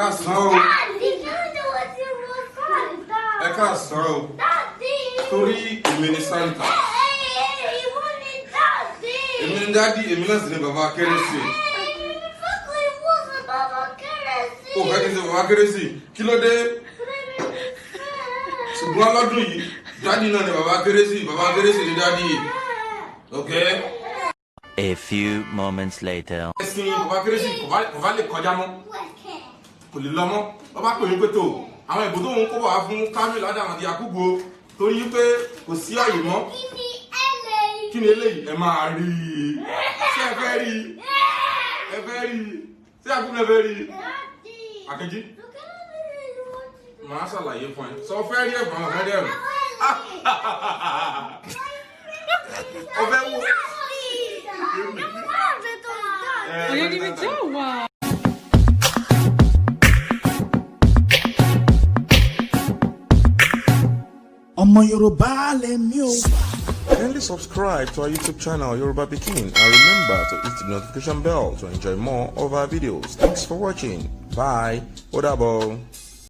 káàsán. Ẹ káàsán. Torí èmi ni Santa. Èmi ni Daddy, èmi náà sì ni bàbá Keresi. Ó fẹ́ kí n ṣe bàbá Keresi. Kí ló dé? Ṣùgbọ́n lọ́dún yìí, Daddy náà ni bàbá Keresi ni Daddy. Okay? A few moments later. Ẹ̀sìn bàbá Keresi kò bá lè kọjá mọ́. Kò lè lọ mọ́. Bàbá pè mí pé tó àwọn ìbò tó ń kó wá fún Kamil Adamadi Akugbo torí pé kò sí àyè mọ́. Kí ni eléyìí? Ẹ máa rí i. Ṣé ẹ fẹ́ rí i? Ẹ fẹ́ rí i? Ṣé àkúrò ẹ fẹ́ rí i? Àkejì? Màá ṣàlàyé fún ẹ. Sọ fẹ́ rí ẹ̀fọn ọ̀fẹ́ rí ẹ̀rù. Ọbẹ̀ wo? Kindly subscribe to our YouTube channel Yoruba Pikin and remember to hit the notification bell to enjoy more of our videos. Thanks for watching. Bye. Odabo.